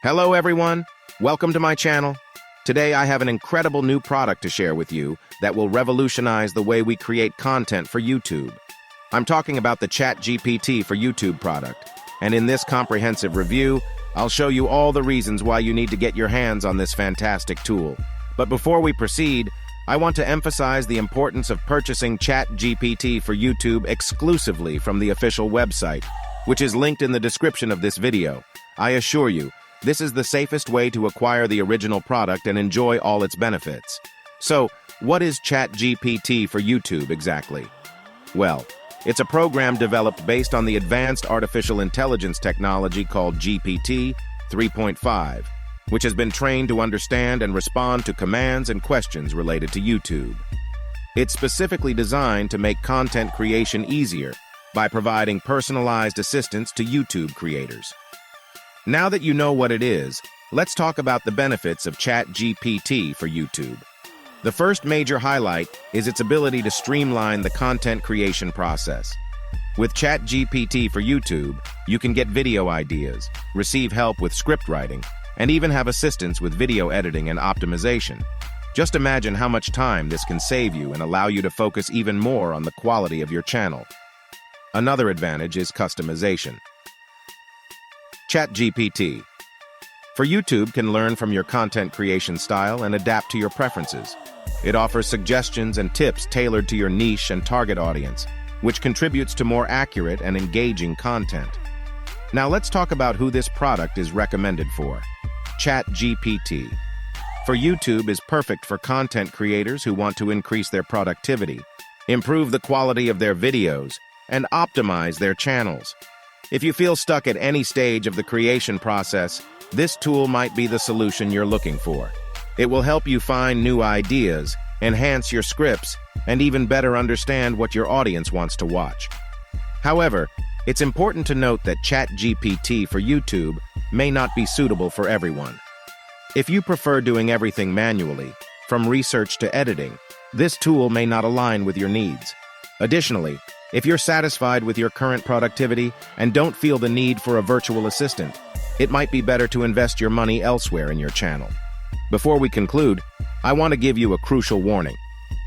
Hello everyone, welcome to my channel. Today I have an incredible new product to share with you that will revolutionize the way we create content for YouTube. I'm talking about the ChatGPT for YouTube product, and in this comprehensive review, I'll show you all the reasons why you need to get your hands on this fantastic tool. But before we proceed, I want to emphasize the importance of purchasing ChatGPT for YouTube exclusively from the official website, which is linked in the description of this video. I assure you, this is the safest way to acquire the original product and enjoy all its benefits. So, what is ChatGPT for YouTube exactly? Well, it's a program developed based on the advanced artificial intelligence technology called GPT 3.5, which has been trained to understand and respond to commands and questions related to YouTube. It's specifically designed to make content creation easier by providing personalized assistance to YouTube creators. Now that you know what it is, let's talk about the benefits of ChatGPT for YouTube. The first major highlight is its ability to streamline the content creation process. With ChatGPT for YouTube, you can get video ideas, receive help with script writing, and even have assistance with video editing and optimization. Just imagine how much time this can save you and allow you to focus even more on the quality of your channel. Another advantage is customization. ChatGPT for YouTube can learn from your content creation style and adapt to your preferences. It offers suggestions and tips tailored to your niche and target audience, which contributes to more accurate and engaging content. Now let's talk about who this product is recommended for. ChatGPT for YouTube is perfect for content creators who want to increase their productivity, improve the quality of their videos, and optimize their channels. If you feel stuck at any stage of the creation process, this tool might be the solution you're looking for. It will help you find new ideas, enhance your scripts, and even better understand what your audience wants to watch. However, it's important to note that ChatGPT for YouTube may not be suitable for everyone. If you prefer doing everything manually, from research to editing, this tool may not align with your needs. Additionally, if you're satisfied with your current productivity and don't feel the need for a virtual assistant, it might be better to invest your money elsewhere in your channel. Before we conclude, I want to give you a crucial warning.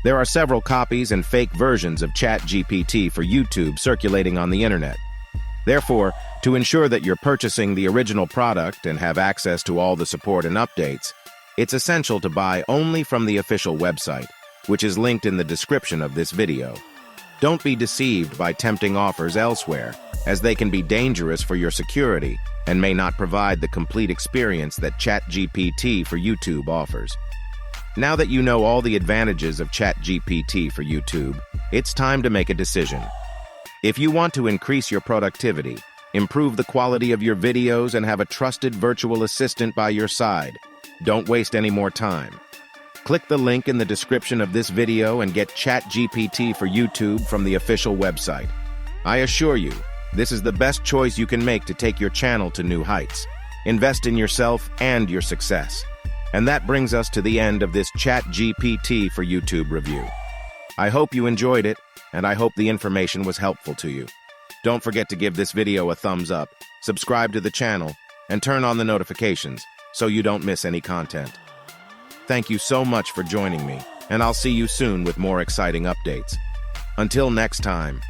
There are several copies and fake versions of ChatGPT for YouTube circulating on the internet. Therefore, to ensure that you're purchasing the original product and have access to all the support and updates, it's essential to buy only from the official website, which is linked in the description of this video. Don't be deceived by tempting offers elsewhere, as they can be dangerous for your security and may not provide the complete experience that ChatGPT for YouTube offers. Now that you know all the advantages of ChatGPT for YouTube, it's time to make a decision. If you want to increase your productivity, improve the quality of your videos, and have a trusted virtual assistant by your side, don't waste any more time. Click the link in the description of this video and get ChatGPT for YouTube from the official website. I assure you, this is the best choice you can make to take your channel to new heights. Invest in yourself and your success. And that brings us to the end of this ChatGPT for YouTube review. I hope you enjoyed it, and I hope the information was helpful to you. Don't forget to give this video a thumbs up, subscribe to the channel, and turn on the notifications so you don't miss any content. Thank you so much for joining me, and I'll see you soon with more exciting updates. Until next time.